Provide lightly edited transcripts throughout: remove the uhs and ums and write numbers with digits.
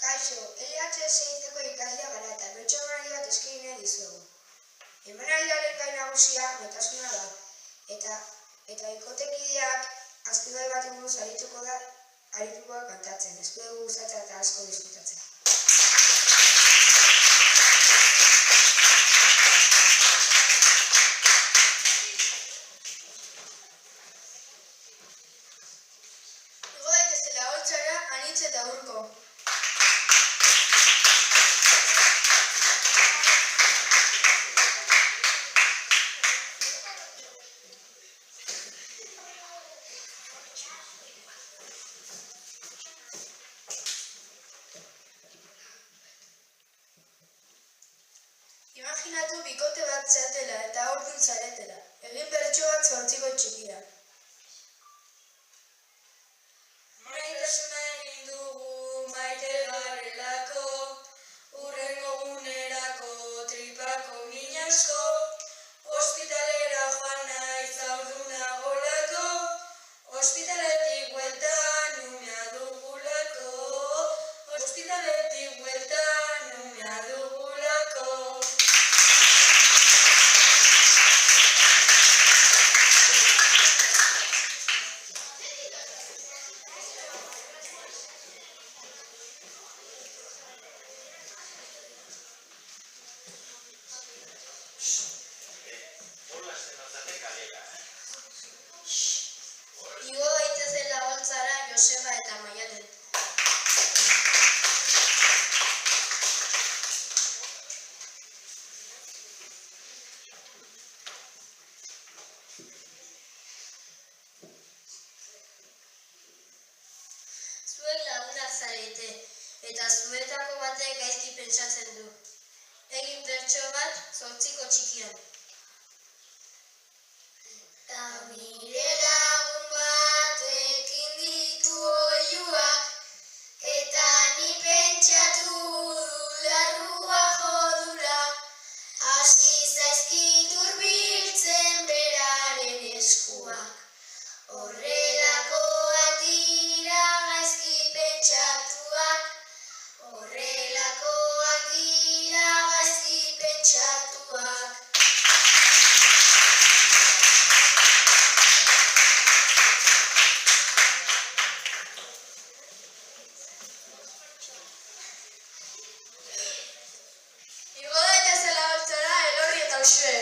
Kaixo, LHS izteko ikaslea gara eta bertso emanaldi bat eskaini nahi dizuegu. Emanaldiaren gai nagusia maitasuna da, eta bikotekideak azpigai baten buruz arituko da kantatzen. Espero dugu gustatzea eta asko disfrutatzea. Igo daitezela holtzara, anitz eta urko. Imaginatu bikote bat zatela eta haurdun zaretela. Egin bertso bat 8 txikia. Maitasuna egin dugu maite garelako, hurrengo gunerako tripako minasko, ospitalera joan naiz haurdunagolako, ospitaletik bueltan umea dugulako, ospitaletik bueltan umea dugulako. Igo daitezela holtzara Joseba eta Maialen. Zuek lagunak zarete, eta zuetako batek gaizki pentsatzen du. Egin bertso bat 8 txikian. Nire lagun batekin ditu oihuak, eta ni pentsatu larrua jodura, aski zaizkit hurbiltzen beraren eskuak. Horrelakoak dira gaizki pentsatuak, horrelakoak dira gaizki pentsatuak. Igo daitezela holtzara Elorri eta Uxue.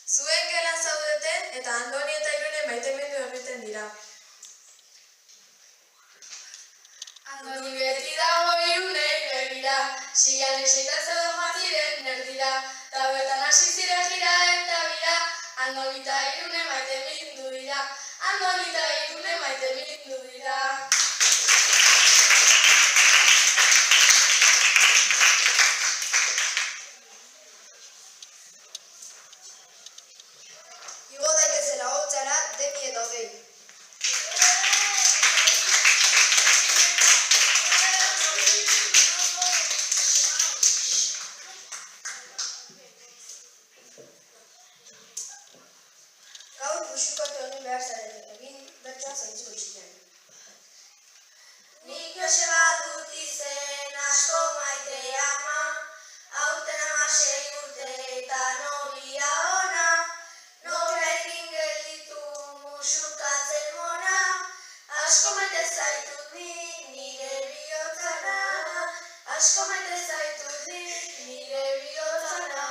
Zuek gelan zaudeten eta Andoni eta Irune maitemindu egiten dira. Andoni beti dago Irunei begira, sigan eseitan zeuden joan ziren erdira, eta bertan hasi ziren gira eta bira, Andoni eta Irune maitemindu dira, Andoni eta Irune maitemindu dira. Igo daitezela holtzara Demi eta Odei. Gaur musukatu egin behar zarete, egin bertsoa 8 txikian. Nik Joseba dut izen asko maite ama, aurten 16 urte eta nobia ona, noberekin gelditu musukatzen mona, asko maite zaitut nire bihotzana, asko maite zaitut nire bihotzana.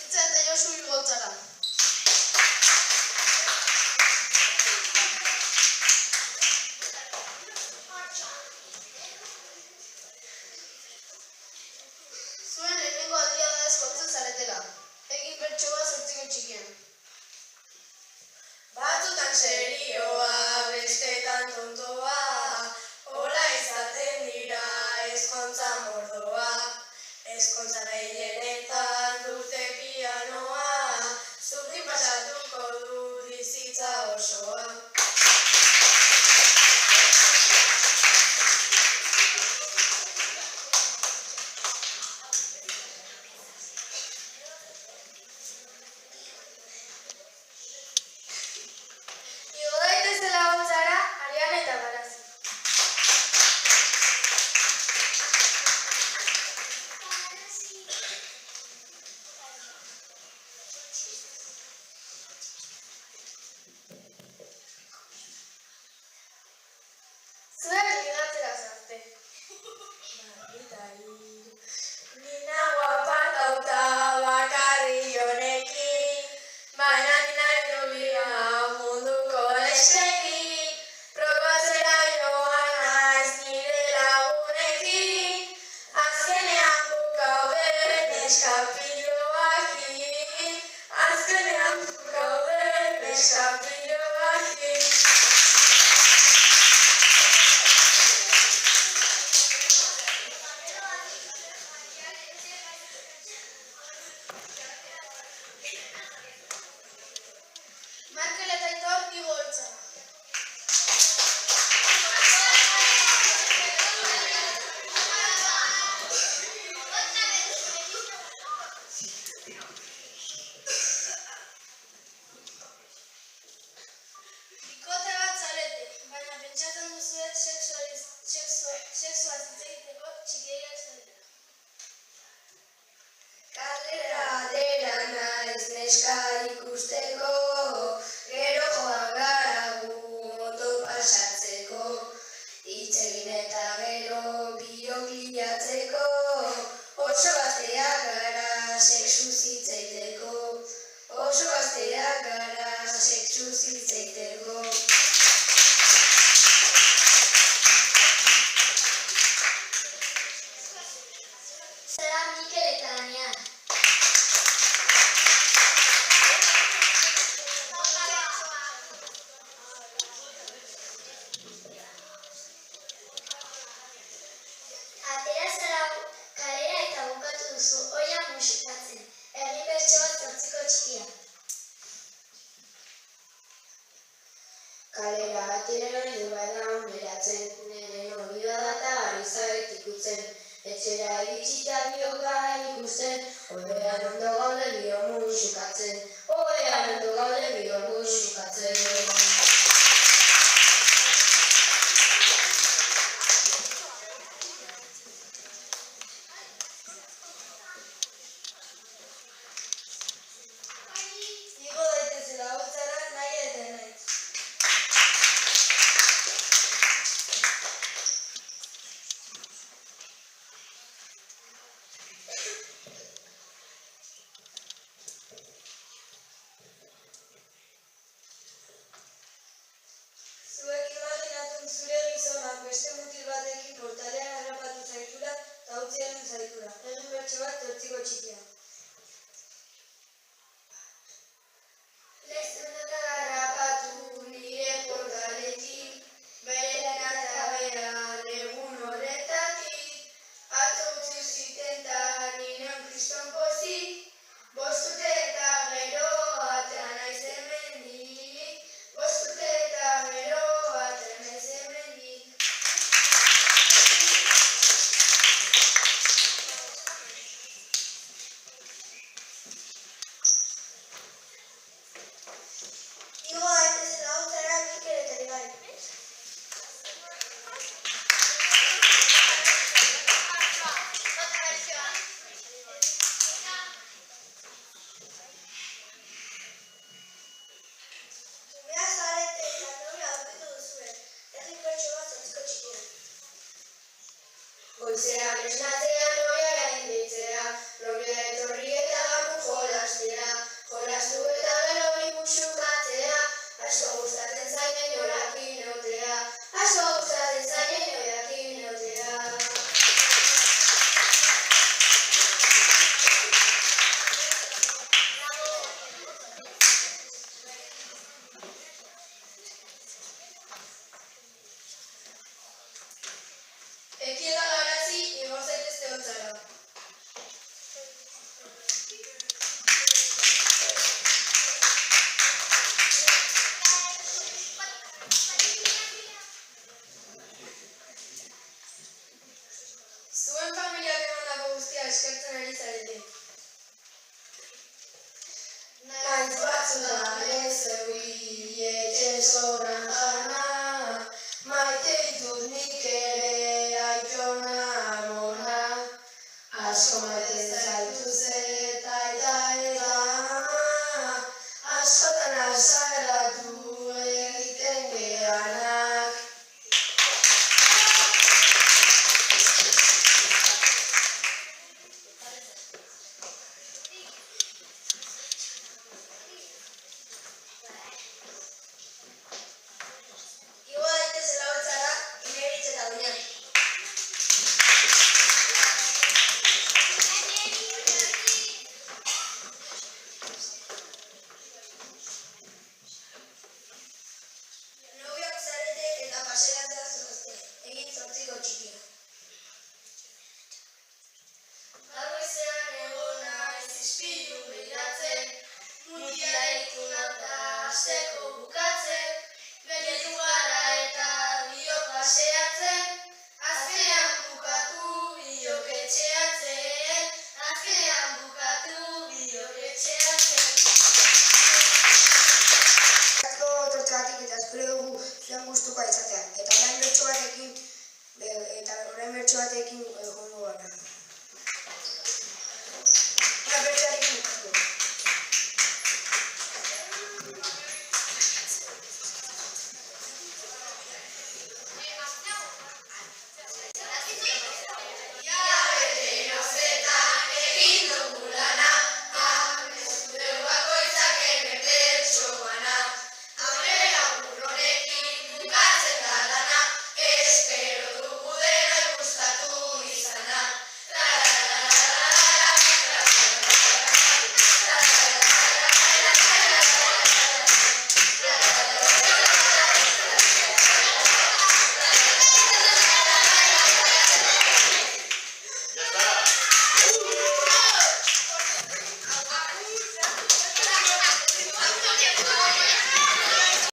Itza eta Josu igo holtzara. Zuen lehenengo aldia da ezkontzen zaretela. Egin bertso bat 8 txikian. Batzutan serioa, bestetan tontoa, hola izaten dira ezkontza mordoa, ezkontza gehienen Zuek ligatzera zarte. Ni nago apartauta bakarri honekin, baina ni nahi obliga munduko eskekin. Probatzera joan naiz nire lagunekin, azkenean bukaude neska piloakin. Azkenean bukaude neska piloakin. Markel eta Aitor igoltza. Bikote bat zarete, baina pentsatzen duzuet sexuaz hitz egiteko txikiegiak zaretela. Kalera atera naiz neska ikusteko, gero joan gara gu ondo pasatzeko. Hitz egin eta gero biok liatzeko, oso gazteak gara sexuz hitz egiteko. Oso gazteak gara sexuz hitz egiteko. Zera Mikel eta Daniel. Atera zara kalera eta bukatu duzu oia musikatzen. Egin bertso bat zortziko txikia. Kalera atera nahi bada onberatzen, nire nobioa data ari zabet ikutzen. Etxera iritsita biok gai ikusten, obean ondo gaude bio musikatzen. Obean ondo gaude bio musikatzen. Igo daitezela holtzara nahi eta nahi. Zuek imaginatu zure gizonak beste mutil batekin portalean harrapatu zaitula eta utziaren zaitula. Egin bertso bat zortziko txikia. Lezenaka harrapatu nire portaletik, beren atabean egun horretatik. Atzo utzi ziten ta ninen kriston pozik, bostute eta gero atea naiz hemendik. Bostute eta gero atea naiz hemendik. Igo daitezela holtzara Mikel eta Ibai. Zumea zarete eta nobia aurkitu duzue. Egin bertso bat zortziko txikia. Goizean esnatzea noiaren deitzea, nobia etorri eta gamu jolastea. Jolastu eta gero bi musukatzea, asko gustatzen zainen jorakin egotea. Asko gustatzen zainen jorakin egotea. Ekiela garazi, igo zaitezte holtzara. Zuen familiak emandako guztia eskertzen ari zarete. Nahiz batzutan ez eui etxen sobran jana, maite ditut nik ere aitona amona. Asko maite zaitu zeta eta ama, askotan azaratu egiten geanak. bertso batekin joango gara.